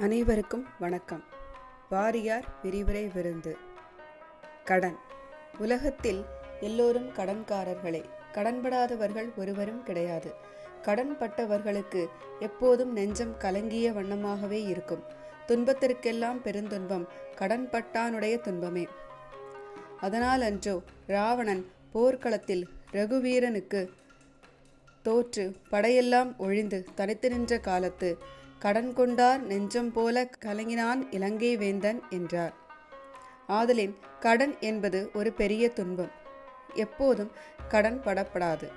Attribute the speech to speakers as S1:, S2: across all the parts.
S1: அனைவருக்கும் வணக்கம். வாரியார் விரிவுரை விருந்து. கடன். உலகத்தில் எல்லோரும் கடன்காரர்களே. கடன்படாதவர்கள் ஒருவரும் கிடையாது. கடன்பட்டவர்களுக்கு எப்போதும் நெஞ்சம் கலங்கிய வண்ணமாகவே இருக்கும். துன்பத்திற்கெல்லாம் பெருந்துன்பம் கடன்பட்டானுடைய துன்பமே. அதனால் அன்றோ ராவணன் போர்க்களத்தில் ரகுவீரனுக்கு தோற்று படையெல்லாம் ஒழிந்து தனித்து நின்ற காலத்து கடன் கொண்டார் நெஞ்சம் போல கலங்கினான் இலங்கை வேந்தன் என்றார். ஆதலின் கடன் என்பது ஒரு பெரிய துன்பம். எப்போதும் கடன் படப்படாது.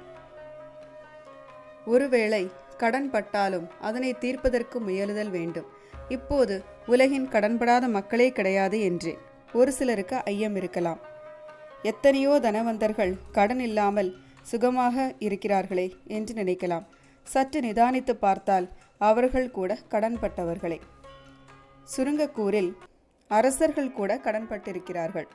S1: ஒருவேளை கடன் பட்டாலும் அதனை தீர்ப்பதற்கு முயலுதல் வேண்டும். இப்போது உலகின் கடன்படாத மக்களே கிடையாது என்றேன். ஒரு சிலருக்கு ஐயம் இருக்கலாம். எத்தனையோ தனவந்தர்கள் கடன் இல்லாமல் சுகமாக இருக்கிறார்களே என்று நினைக்கலாம். சற்று நிதானித்து பார்த்தால் அவர்கள் கூட கடன்பட்டவர்களே. சுருங்கக்கூறில் அரசர்கள் கூட கடன்பட்டிருக்கிறார்கள்.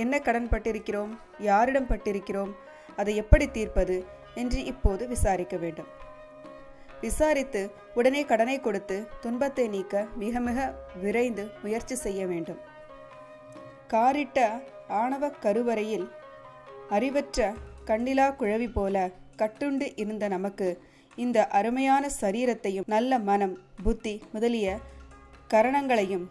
S1: என்ன கடன்பட்டிருக்கிறோம், யாரிடம் பட்டிருக்கிறோம், அதை எப்படி தீர்ப்பது என்று இப்போது விசாரிக்க வேண்டும். விசாரித்து உடனே கடனை கொடுத்து துன்பத்தை நீக்க மிக மிக விரைந்து முயற்சி செய்ய வேண்டும். காரிட்ட ஆணவ கருவறையில் அறிவற்ற கண்ணிலா குழவி போல கட்டுண்டு இருந்த நமக்கு இந்த அருமையான சரீரத்தையும் நல்ல மனம், புத்தி முதலிய கரணங்களையும்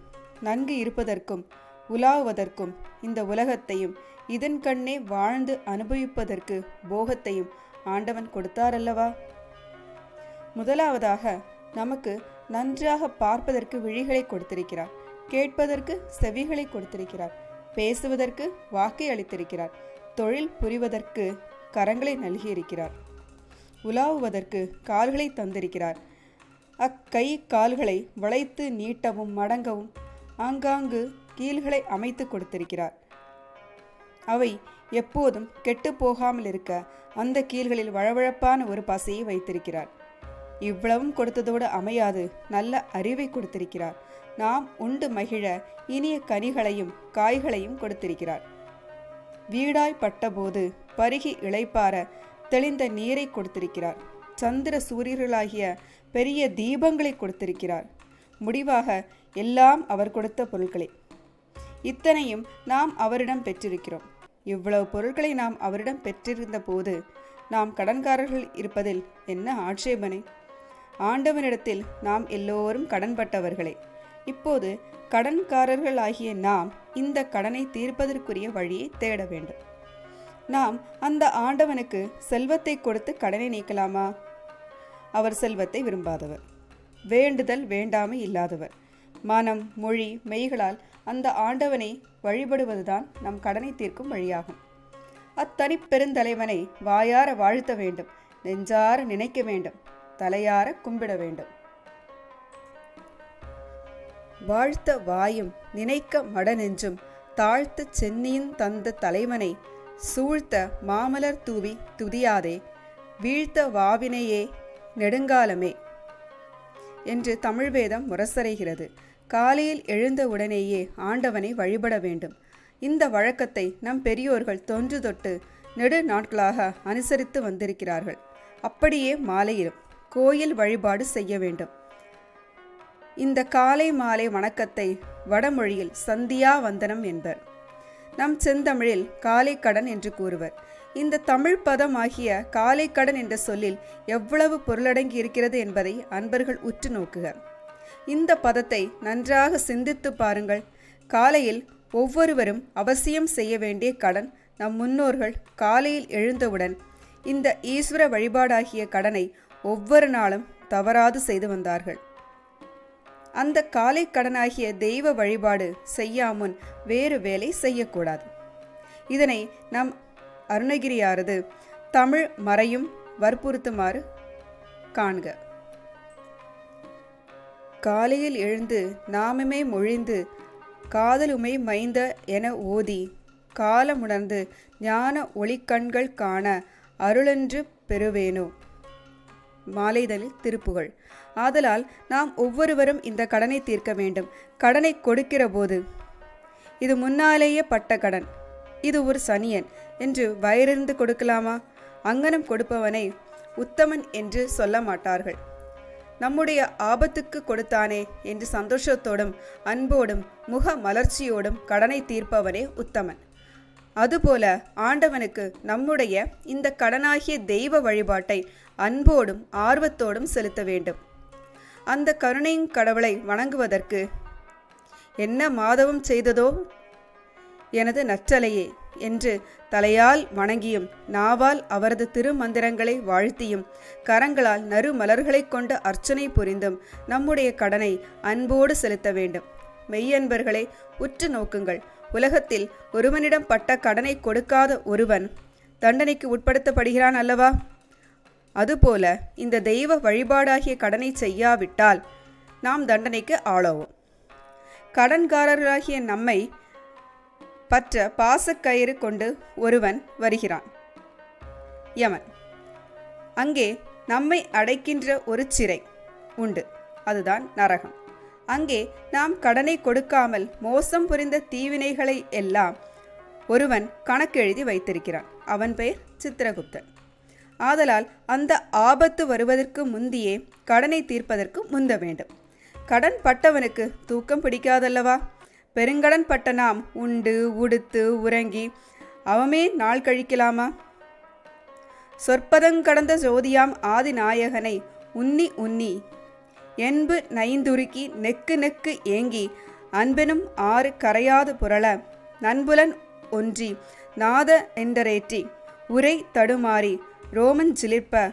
S1: நன்கு இருப்பதற்கும் உலாவுவதற்கும் இந்த உலகத்தையும் இதன் கண்ணே வாழ்ந்து அனுபவிப்பதற்கு போகத்தையும் ஆண்டவன் கொடுத்தாரல்லவா. முதலாவதாக நமக்கு நன்றாக பார்ப்பதற்கு விழிகளை கொடுத்திருக்கிறார், கேட்பதற்கு செவிகளை கொடுத்திருக்கிறார், பேசுவதற்கு வாக்கை அளித்திருக்கிறார், தொழில் புரிவதற்கு கரங்களை நல்கியிருக்கிறார், உலாவுவதற்கு கால்களை தந்திருக்கிறார். அக்கை கால்களை வளைத்து நீட்டவும் மடங்கவும் ஆங்காங்கு கீழ்களை அமைத்து கொடுத்திருக்கிறார். அவை எப்போதும் கெட்டு போகாமல் இருக்க அந்த கீழ்களில் வழவழப்பான ஒரு பசையை வைத்திருக்கிறார். இவ்வளவும் கொடுத்ததோடு அமையாது, நல்ல அறிவை கொடுத்திருக்கிறார். நாம் உண்டு மகிழ இனிய கனிகளையும் காய்களையும் கொடுத்திருக்கிறார். வீடாய் பட்டபோது பருகி இளைப்பார தெளிந்த நீரை கொடுத்திருக்கிறார். சந்திர சூரியர்களாகிய பெரிய தீபங்களை கொடுத்திருக்கிறார். முடிவாக எல்லாம் அவர் கொடுத்த பொருட்களே. இத்தனையும் நாம் அவரிடம் பெற்றிருக்கிறோம். இவ்வளவு பொருட்களை நாம் அவரிடம் பெற்றிருந்த போது நாம் கடன்காரர்கள் இருப்பதில் என்ன ஆட்சேபனை? ஆண்டவனிடத்தில் நாம் எல்லோரும் கடன்பட்டவர்களே. இப்போது கடன்காரர்கள் ஆகிய நாம் இந்த கடனை தீர்ப்பதற்குரிய வழியை தேட வேண்டும். நாம் அந்த ஆண்டவனுக்கு செல்வத்தை கொடுத்து கடனை நீக்கலாமா? அவர் செல்வத்தை விரும்பாதவர், வேண்டுதல் வேண்டாமை இல்லாதவர். மனம் மொழி மெய்களால் அந்த ஆண்டவனை வழிபடுவதுதான் நம் கடனை தீர்க்கும் வழியாகும். அத்தனி பெருந்தலைவனை வாயார வாழ்த்த வேண்டும், நெஞ்சார நினைக்க வேண்டும், தலையார கும்பிட வேண்டும். வாழ்த்த வாயும் நினைக்க மடநெஞ்சும் தாழ்த்து சென்னியின் தந்த தலைவனை சூழ்த்த மாமலர் தூவி துதியாதே, வீழ்த்த வாவினையே நெடுங்காலமே என்று தமிழ் வேதம் முரசறைகிறது. காலையில் எழுந்த உடனேயே ஆண்டவனை வழிபட வேண்டும். இந்த வழக்கத்தை நம் பெரியோர்கள் தொன்று தொட்டு நெடு நாட்களாக அனுசரித்து வந்திருக்கிறார்கள். அப்படியே மாலையிலும் கோயில் வழிபாடு செய்ய வேண்டும். இந்த காலை மாலை வணக்கத்தை வடமொழியில் சந்தியா வந்தனம் என்பர். நம் செந்தமிழில் காலை கடன் என்று கூறுவர். இந்த தமிழ் பதம் ஆகிய காலை கடன் என்ற சொல்லில் எவ்வளவு பொருளடங்கி இருக்கிறது என்பதை அன்பர்கள் உற்று நோக்குக. இந்த பதத்தை நன்றாக சிந்தித்து பாருங்கள். காலையில் ஒவ்வொருவரும் அவசியம் செய்ய வேண்டிய கடன் நம் முன்னோர்கள் காலையில் எழுந்தவுடன் இந்த ஈஸ்வர வழிபாடாகிய கடனை ஒவ்வொரு நாளும் தவறாது செய்து வந்தார்கள். அந்த காலை கடனாகிய தெய்வ வழிபாடு செய்யாமுன் வேறு வேலை செய்யக்கூடாது. இதனை நம் அருணகிரியாரது தமிழ் மறையும் வற்புறுத்துமாறு காண்க. காலையில் எழுந்து நாமமே மொழிந்து காதலுமை மைந்த என ஓதி காலமுணர்ந்து ஞான ஒளிக்கண்கள் காண அருளென்று பெறுவேனோ. மாலைதலில் திருப்புகழ். ஆதலால் நாம் ஒவ்வொருவரும் இந்த கடனை தீர்க்க வேண்டும். கடனை கொடுக்கிற போது இது முன்னாலேயே பட்ட கடன், இது ஒரு சனியன் என்று வயிறிருந்து கொடுக்கலாமா? அங்கனம் கொடுப்பவனை உத்தமன் என்று சொல்ல மாட்டார்கள். நம்முடைய ஆபத்துக்கு கொடுத்தானே என்று சந்தோஷத்தோடும் அன்போடும் முக மலர்ச்சியோடும் கடனை தீர்ப்பவனே உத்தமன். அதுபோல ஆண்டவனுக்கு நம்முடைய இந்த கடனாகிய தெய்வ வழிபாட்டை அன்போடும் ஆர்வத்தோடும் செலுத்த வேண்டும். அந்த கருணையின் கடவுளை வணங்குவதற்கு என்ன மாதவம் செய்ததோ எனது நற்றலையே என்று தலையால் வணங்கியும் நாவால் அவரது திருமந்திரங்களை வாழ்த்தியும் கரங்களால் நறுமலர்களை கொண்டு அர்ச்சனை புரிந்தும் நம்முடைய கடனை அன்போடு செலுத்த வேண்டும். மெய்யன்பர்களே, உற்று நோக்குங்கள். உலகத்தில் ஒருவனிடம் பட்ட கடனை கொடுக்காத ஒருவன் தண்டனைக்கு உட்படுத்தப்படுகிறான் அல்லவா? அதுபோல இந்த தெய்வ வழிபாடாகிய கடனை செய்யாவிட்டால் நாம் தண்டனைக்கு ஆளாவோம். கடன்காரர்களாகிய நம்மை பற்ற பாசக்கயிறு கொண்டு ஒருவன் வருகிறான், யமன். அங்கே நம்மை அடைக்கின்ற ஒரு சிறை உண்டு, அதுதான் நரகம். அங்கே நாம் கடனை கொடுக்காமல் மோசம் புரிந்த தீவினைகளை எல்லாம் ஒருவன் கணக்கெழுதி வைத்திருக்கிறான். அவன் பெயர் சித்திரகுப்தன். ஆதலால் அந்த ஆபத்து வருவதற்கு முந்தியே கடனை தீர்ப்பதற்கு முந்த வேண்டும். கடன் பட்டவனுக்கு தூக்கம் பிடிக்காதல்லவா? பெருங்கடன் பட்ட நாம் உண்டு உடுத்து உறங்கி அவமே நாள் கழிக்கலாமா? சொற்பதங்கடந்த ஜோதியாம் ஆதி நாயகனை உன்னி உன்னி என்பு நைந்துருக்கி நெக்கு நெக்கு ஏங்கி அன்பெனும் ஆறு கரையாது புரள நண்புலன் ஒன்றி நாத என்றரேற்றி உரை தடுமாறி ரோமஞ்சிலிர்ப்ப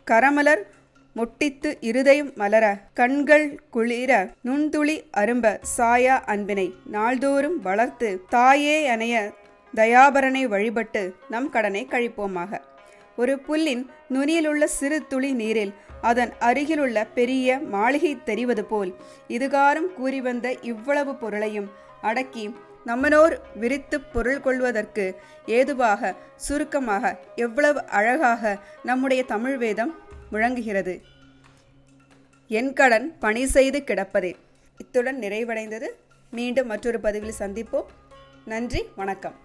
S1: கரமலர் மொட்டித்து இருதயம் மலர கண்கள் குளிர நுண்துளி அரும்ப சாயா அன்பினை நாள்தோறும் வளர்த்து தாயே அணைய தயாபரனை வழிபட்டு நம் கடனை கழிப்போமாக. ஒரு புல்லின் நுனியிலுள்ள சிறு துளி நீரில் அதன் அருகிலுள்ள பெரிய மாளிகை தெரிவது போல் இதுகாரும் கூறி வந்த இவ்வளவு பொருளையும் அடக்கி நம்மனோர் விரித்து பொருள் கொள்வதற்கு ஏதுவாக சுருக்கமாக எவ்வளவு அழகாக நம்முடைய தமிழ் வேதம் முழங்குகிறது. என் கடன் பணி செய்து கிடப்பதே. இத்துடன் நிறைவடைந்தது. மீண்டும் மற்றொரு பதிவில் சந்திப்போம். நன்றி, வணக்கம்.